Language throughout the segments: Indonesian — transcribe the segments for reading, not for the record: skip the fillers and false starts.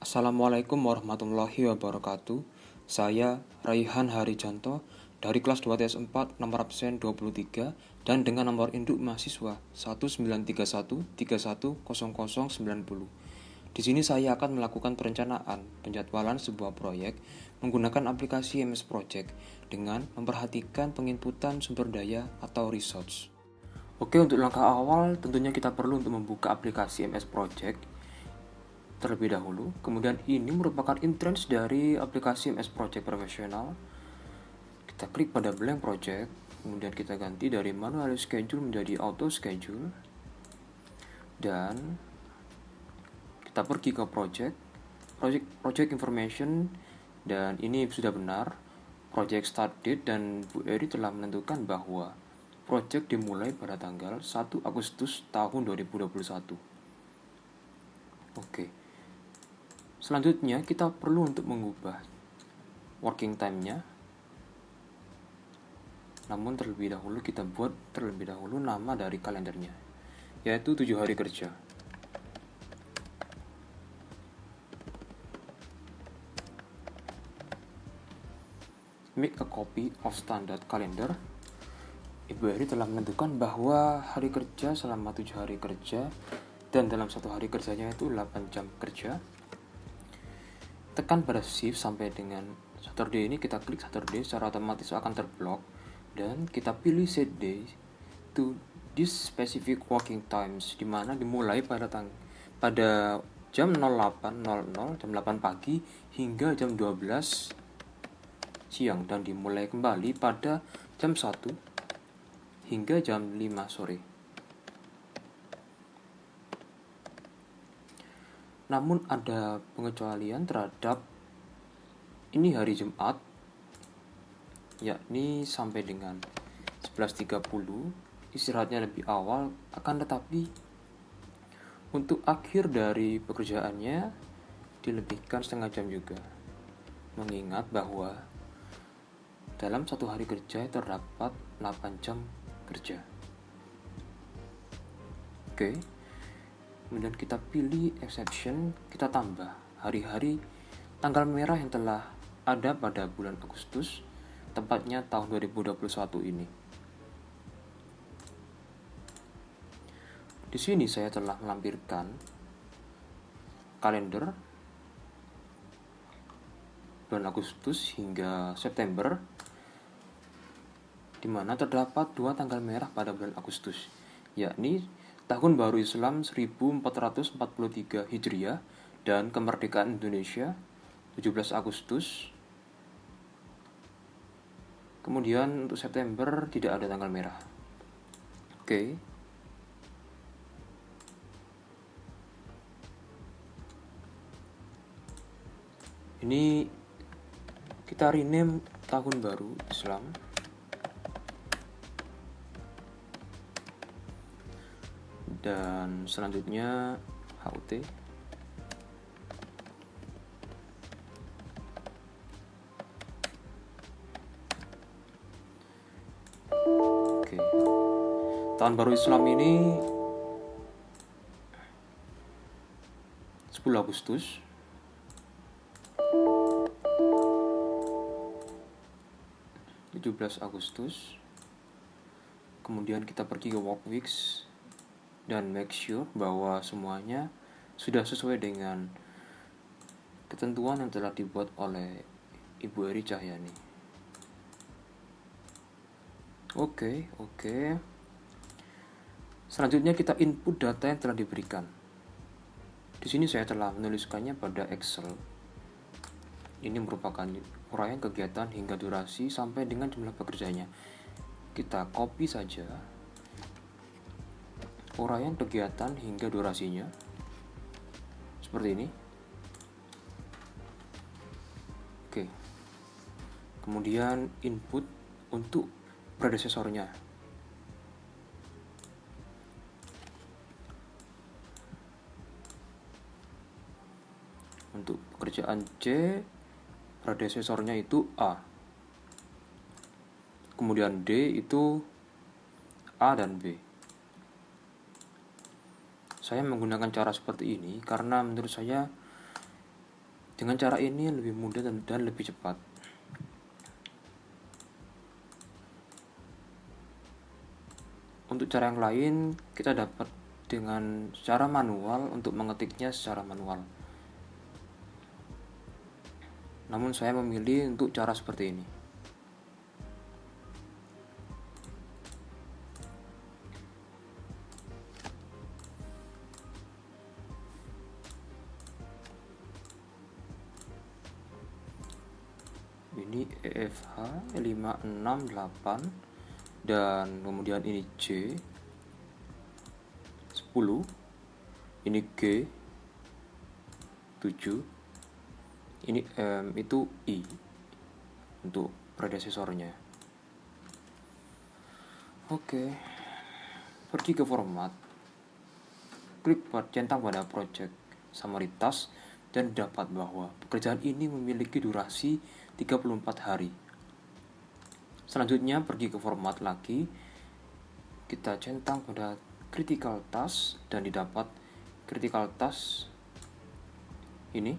Assalamualaikum warahmatullahi wabarakatuh. Saya Raihan Harijanto dari kelas 2 TS 4 nomor absen 23 dan dengan nomor induk mahasiswa 1931310090. Di sini saya akan melakukan perencanaan penjadwalan sebuah proyek menggunakan aplikasi MS Project dengan memperhatikan penginputan sumber daya atau resource. Oke, untuk langkah awal tentunya kita perlu untuk membuka aplikasi MS Project terlebih dahulu. Kemudian ini merupakan entrance dari aplikasi MS Project Professional. Kita klik pada blank project, kemudian kita ganti dari manual schedule menjadi auto schedule. Dan kita pergi ke project information, dan ini sudah benar. Project start date, dan Bu Eri telah menentukan bahwa project dimulai pada tanggal 1 Agustus tahun 2021. Oke. Selanjutnya kita perlu untuk mengubah working time-nya. Namun terlebih dahulu kita buat nama dari kalendernya, yaitu 7 hari kerja. Make a copy of standard calendar. Ibu Eri telah menentukan bahwa hari kerja selama 7 hari kerja, dan dalam satu hari kerjanya itu 8 jam kerja. Tekan pada shift sampai dengan Saturday ini, kita klik Saturday, secara otomatis akan terblok, dan kita pilih set day to this specific working times, di mana dimulai pada jam 08.00, jam 8 pagi hingga jam 12 siang, dan dimulai kembali pada jam 1 hingga jam 5 sore. Namun ada pengecualian terhadap ini hari Jumat, yakni sampai dengan 11.30, istirahatnya lebih awal, akan tetapi untuk akhir dari pekerjaannya dilebihkan setengah jam juga, mengingat bahwa dalam satu hari kerja terdapat 8 jam kerja. Oke. Kemudian kita pilih exception, kita tambah hari-hari tanggal merah yang telah ada pada bulan Agustus, tepatnya tahun 2021 ini. Di sini saya telah melampirkan kalender bulan Agustus hingga September, di mana terdapat 2 tanggal merah pada bulan Agustus, yakni Tahun Baru Islam 1443 Hijriah dan kemerdekaan Indonesia 17 Agustus. Kemudian untuk September tidak ada tanggal merah. Oke. Ini kita rename Tahun Baru Islam. Dan selanjutnya HUT. Oke. Tahun Baru Islam ini 10 Agustus. Agustus. Kemudian kita pergi ke work weeks dan make sure bahwa semuanya sudah sesuai dengan ketentuan yang telah dibuat oleh Ibu Eri Cahyani. Oke. Selanjutnya kita input data yang telah diberikan. Di sini saya telah menuliskannya pada Excel. Ini merupakan uraian kegiatan hingga durasi sampai dengan jumlah pekerjanya. Kita copy saja uraian kegiatan hingga durasinya seperti ini. Oke. Kemudian input untuk predesesornya. Untuk pekerjaan C, predesesornya itu A. Kemudian D itu A dan B. Saya menggunakan cara seperti ini karena menurut saya Dengan cara ini lebih mudah dan lebih cepat. Untuk cara yang lain kita dapat dengan secara manual untuk mengetiknya secara manual. Namun saya memilih untuk cara seperti ini. Ini EFH 568 dan kemudian ini C 10, ini G 7, ini M, itu I untuk predesesornya. Oke, pergi ke format, klik centang pada project summary task, dan dapat bahwa pekerjaan ini memiliki durasi 34 hari. Selanjutnya pergi ke format lagi, kita centang pada critical task dan didapat critical task ini.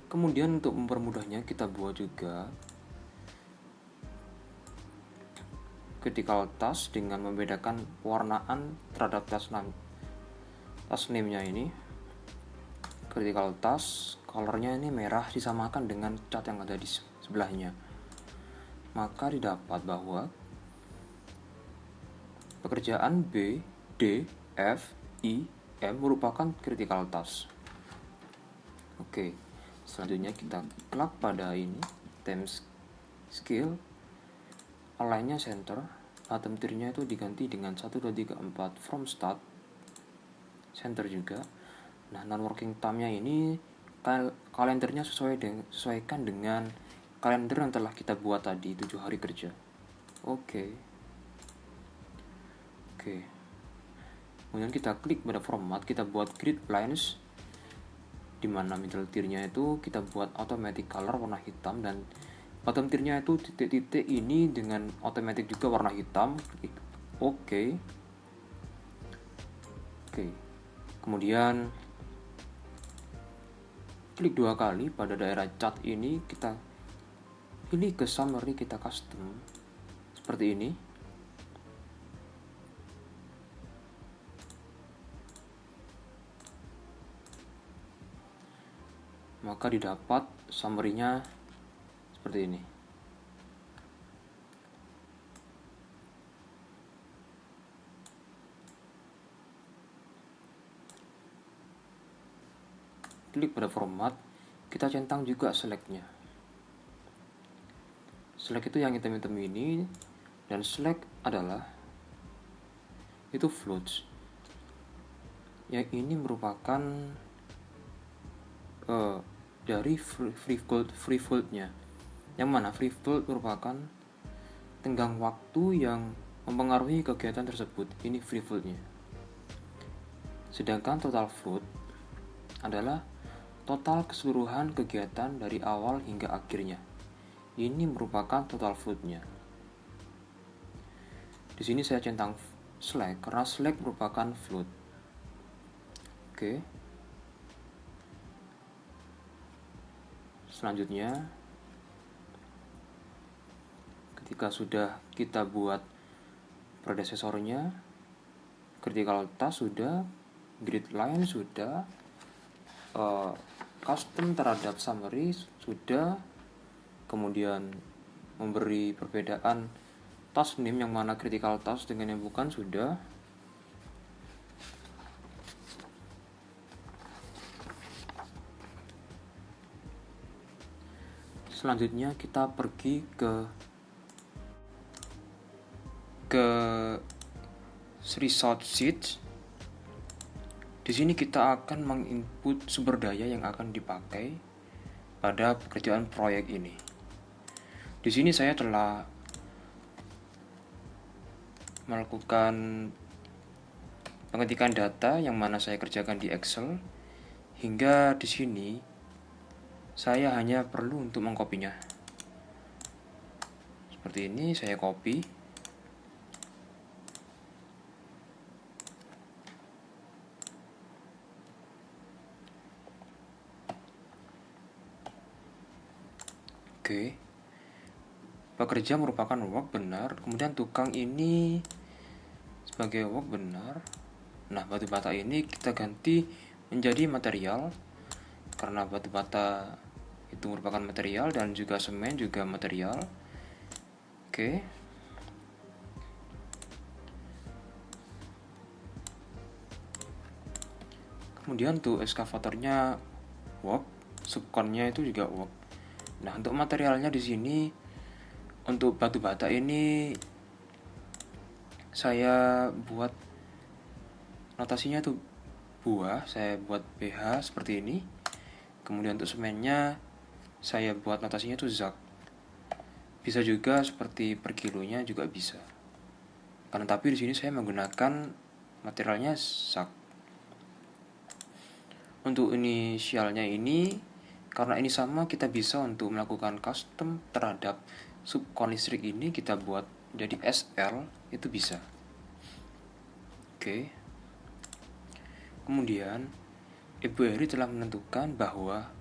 Kemudian untuk mempermudahnya kita buat juga critical task dengan membedakan warnaan terhadap task name-nya ini. Critical task colornya ini merah disamakan dengan cat yang ada di sebelahnya. Maka didapat bahwa pekerjaan B, D, F, I, M merupakan critical task. Oke, selanjutnya kita klik pada ini, time scale, align-nya center, bottom tier-nya itu diganti dengan 1, 2, 3, 4 from start, center juga. Nah, non-working time-nya ini kalendernya sesuaikan dengan kalender yang telah kita buat tadi, 7 hari kerja. Oke. Kemudian kita klik pada format, kita buat grid lines, di mana middle tier-nya itu kita buat automatic color warna hitam, dan bottom tier-nya itu titik-titik ini dengan automatic juga warna hitam. Oke. Kemudian klik 2 kali pada daerah cat ini, kita pilih ke summary, kita custom seperti ini. Maka didapat summary-nya seperti ini. Klik pada format, kita centang juga select-nya. Select itu yang hitam-hitam ini, dan select adalah itu floats. Yang ini merupakan dari free float-nya. Yang mana free float merupakan tenggang waktu yang mempengaruhi kegiatan tersebut. Ini free float-nya. Sedangkan total float adalah total keseluruhan kegiatan dari awal hingga akhirnya. Ini merupakan total float-nya. Di sini saya centang select karena select merupakan float. Oke. Selanjutnya, ketika sudah kita buat predesesornya, critical task sudah, grid line sudah, custom terhadap summary sudah, kemudian memberi perbedaan task name yang mana critical task dengan yang bukan sudah. Selanjutnya kita pergi ke resource sheet. Di sini kita akan menginput sumber daya yang akan dipakai pada pekerjaan proyek ini. Di sini saya telah melakukan pengetikan data yang mana saya kerjakan di Excel, hingga di sini saya hanya perlu untuk mengkopinya. Seperti ini, saya copy. Oke. Pekerja merupakan work, benar. Kemudian tukang ini sebagai work, benar. Nah, batu bata ini kita ganti menjadi material, karena batu bata itu merupakan material dan juga semen juga material. Oke. Kemudian untuk ekskavatornya work, subkonnya itu juga work. Nah, untuk materialnya di sini untuk batu bata ini saya buat notasinya itu buah, saya buat BH seperti ini. Kemudian untuk semennya saya buat notasinya itu zak. Bisa juga seperti per kilonya juga bisa. Karena tapi di sini saya menggunakan materialnya zak. Untuk inisialnya ini, karena ini sama, kita bisa untuk melakukan custom terhadap subkon listrik ini, kita buat jadi SL, itu bisa. Oke. Kemudian Ibu Eri telah menentukan bahwa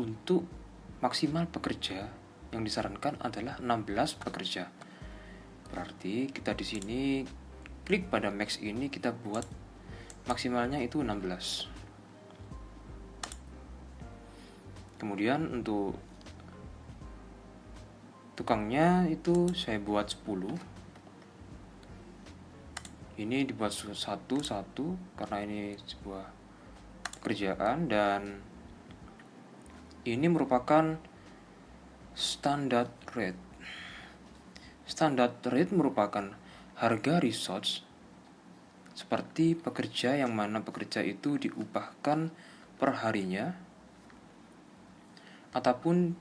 untuk maksimal pekerja yang disarankan adalah 16 pekerja. Berarti kita di sini klik pada max ini, kita buat maksimalnya itu 16. Kemudian untuk tukangnya itu saya buat 10. Ini dibuat satu-satu karena ini sebuah pekerjaan dan ini merupakan standard rate. Standard rate merupakan harga resource seperti pekerja yang mana pekerja itu diupahkan per harinya, ataupun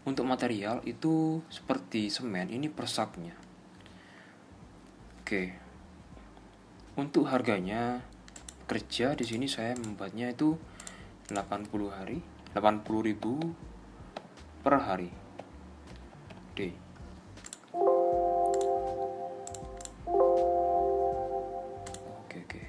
untuk material itu seperti semen ini per saknya. Oke. Untuk harganya kerja di sini saya membuatnya itu 80.000 per hari. D. Oke.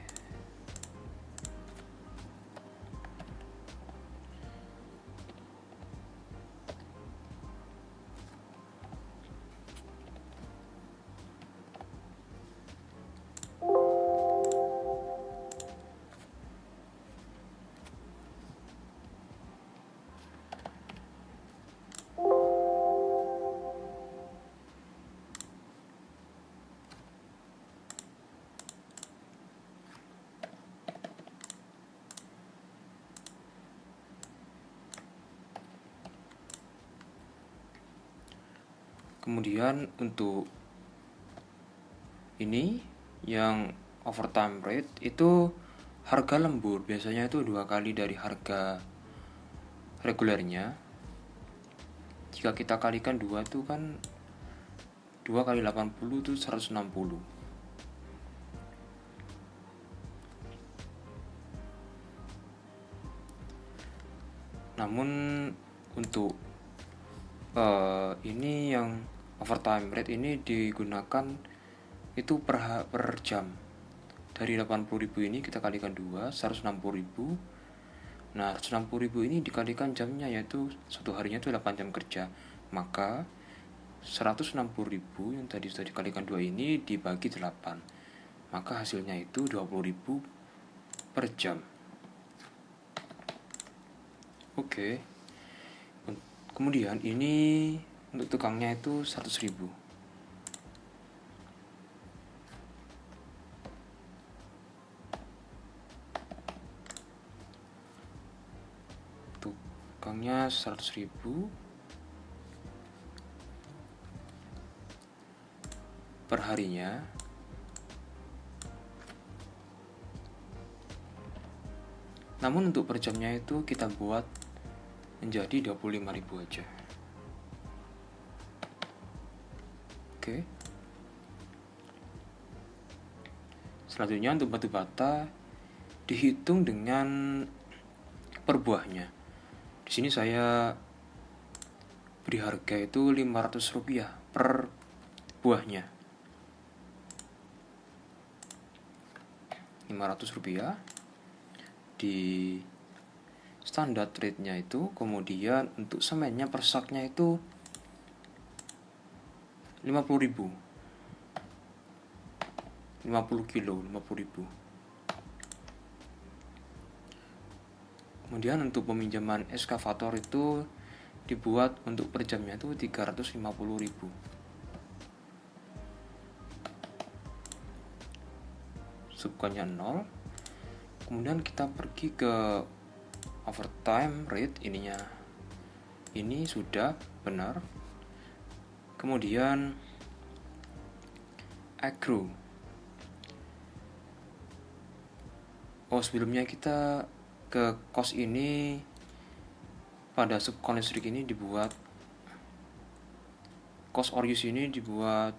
Kemudian untuk ini yang overtime rate itu harga lembur, biasanya itu 2 kali dari harga regulernya. Jika kita kalikan 2 itu kan 2 kali 80 itu 160. Namun untuk ini yang overtime rate ini digunakan itu per jam. Dari 80.000 ini kita kalikan 2, 160.000. Nah, 160.000 ini dikalikan jamnya, yaitu satu harinya itu 8 jam kerja. Maka 160.000 yang tadi sudah dikalikan 2 ini dibagi 8. Maka hasilnya itu 20.000 per jam. Oke. Kemudian ini untuk tukangnya itu 100.000. Tukangnya 100.000 per harinya. Namun untuk per jamnya itu kita buat menjadi 25.000 aja. Oke. Selanjutnya untuk batu bata dihitung dengan per buahnya. Di sini saya beri harga itu Rp500 per buahnya. Rp500 di standar rate-nya itu. Kemudian untuk semennya per saknya itu 50.000. 50 kilo, 50.000. Kemudian untuk peminjaman eskavator itu dibuat untuk per jamnya itu 350.000. Subkonnya 0. Kemudian kita pergi ke overtime rate ininya. Ini sudah benar. Kemudian accrue. Sebelumnya kita ke cost ini pada subcon listrik ini dibuat cost or use ini dibuat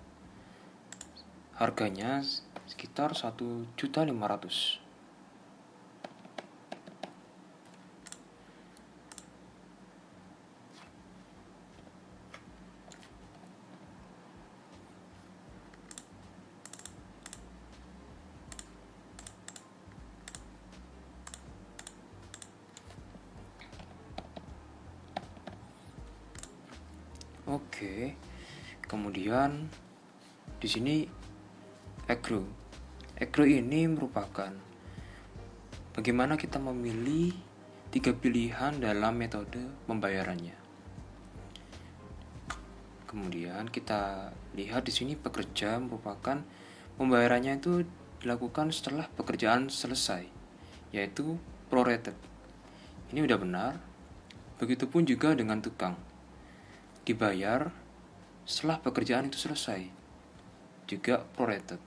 harganya sekitar 1.500.000. Oke. Kemudian di sini accrue. Accrue ini merupakan bagaimana kita memilih 3 pilihan dalam metode pembayarannya. Kemudian kita lihat di sini pekerja merupakan pembayarannya itu dilakukan setelah pekerjaan selesai, yaitu prorated. Ini udah benar. Begitupun juga dengan tukang. Dibayar setelah pekerjaan itu selesai, juga prorated.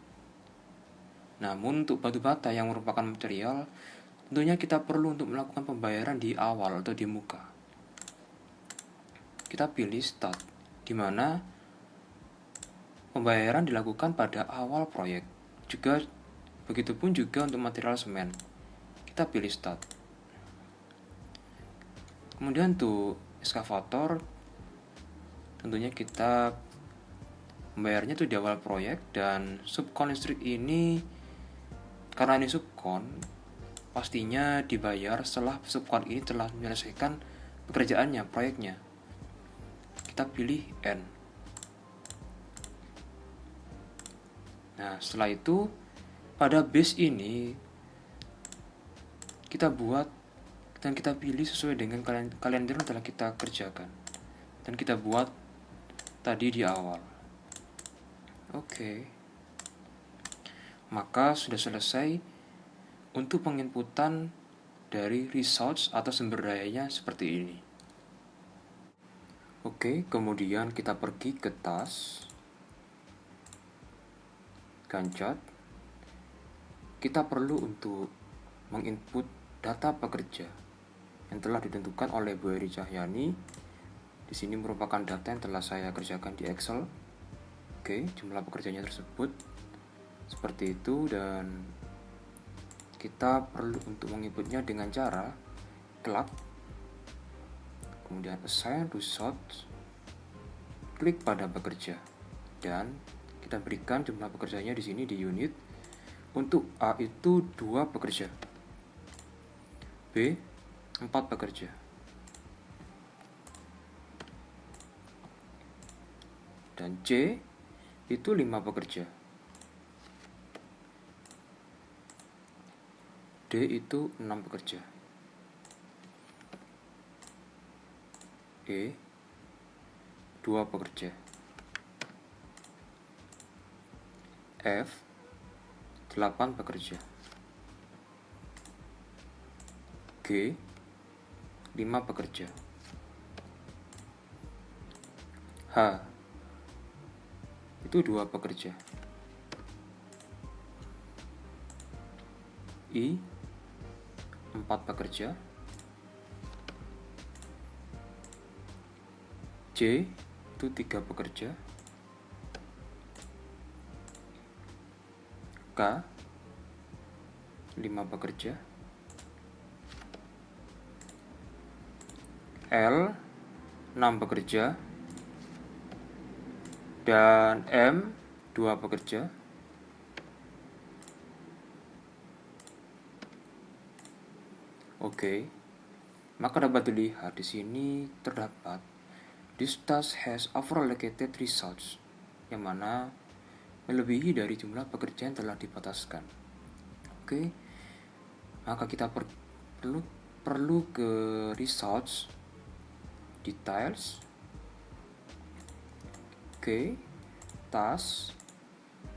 Namun untuk batu bata yang merupakan material, tentunya kita perlu untuk melakukan pembayaran di awal atau di muka. Kita pilih start, di mana pembayaran dilakukan pada awal proyek. Juga begitupun juga untuk material semen. Kita pilih start. Kemudian untuk eskavator, tentunya kita membayarnya itu di awal proyek, dan subkon listrik ini karena ini subkon pastinya dibayar setelah subkon ini telah menyelesaikan pekerjaannya, proyeknya. Kita pilih N. Nah, setelah itu pada base ini kita buat dan kita pilih sesuai dengan kalender yang telah kita kerjakan dan kita buat tadi di awal. Oke. Maka sudah selesai untuk penginputan dari results atau sumber dayanya seperti ini. Oke, kemudian kita pergi ke task, Gantt. Kita perlu untuk menginput data pekerja yang telah ditentukan oleh Bu Eri Cahyani. Di sini merupakan data yang telah saya kerjakan di Excel. Oke, jumlah pekerjanya tersebut seperti itu, dan kita perlu untuk menginputnya dengan cara klik, kemudian assign resource, klik pada pekerja, dan kita berikan jumlah pekerjanya di sini di unit. Untuk A itu 2 pekerja, B 4 pekerja, dan C itu 5 pekerja, D itu 6 pekerja, E 2 pekerja, F 8 pekerja, G 5 pekerja, H itu 2 pekerja, I 4 pekerja, J itu 3 pekerja, K 5 pekerja, L 6 pekerja, dan M 2 pekerja. Oke. Maka dapat dilihat di sini terdapat this task has overallocated results. yang mana melebihi dari jumlah pekerja yang telah dibataskan. Oke, maka kita perlu ke results, details, oke, task,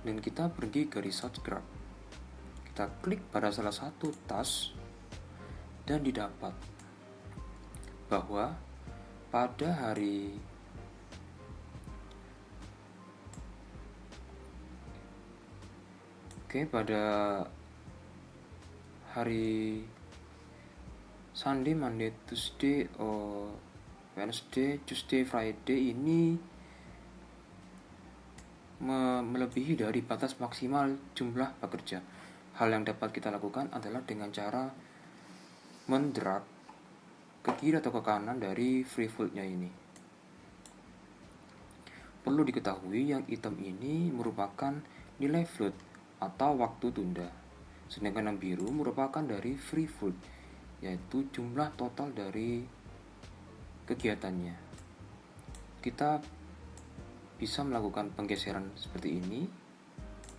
dan kita pergi ke results graph. Kita klik pada salah satu task dan didapat bahwa pada hari Sunday, Monday, Tuesday, Wednesday, Tuesday, Friday ini melebihi dari batas maksimal jumlah pekerja. Hal yang dapat kita lakukan adalah dengan cara mendrag ke kiri atau ke kanan dari free float-nya ini. Perlu diketahui yang item ini merupakan nilai float atau waktu tunda, sedangkan yang biru merupakan dari free float, yaitu jumlah total dari kegiatannya. Kita bisa melakukan penggeseran seperti ini.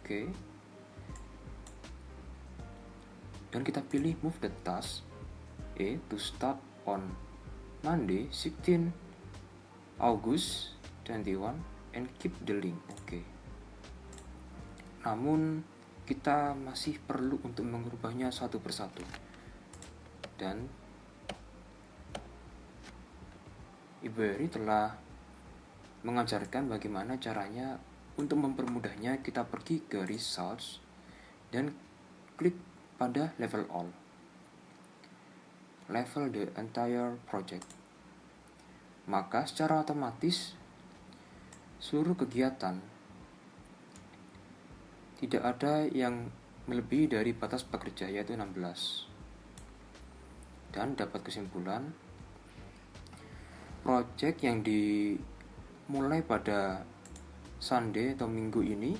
Oke. Dan kita pilih move the task to start on Monday 16 August 21 and keep the link. Oke. Namun kita masih perlu untuk mengubahnya satu persatu. Dan Ibu Eri telah mengajarkan bagaimana caranya. Untuk mempermudahnya, kita pergi ke results dan klik pada level all, level the entire project. Maka secara otomatis seluruh kegiatan tidak ada yang melebihi dari batas pekerja, yaitu 16. Dan dapat kesimpulan, project yang dimulai pada Sunday atau minggu ini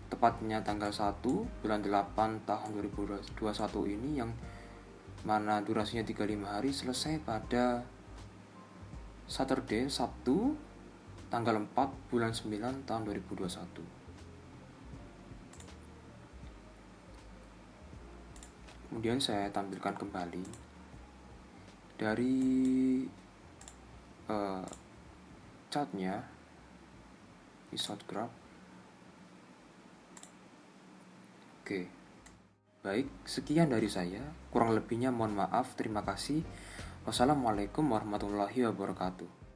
tepatnya tanggal 1 bulan 8 tahun 2021 ini, yang mana durasinya 35 hari, selesai pada Saturday, Sabtu, tanggal 4 bulan 9 tahun 2021. Kemudian saya tampilkan kembali dari chartnya di chart graph. Oke. Baik, sekian dari saya. Kurang lebihnya mohon maaf. Terima kasih. Wassalamualaikum warahmatullahi wabarakatuh.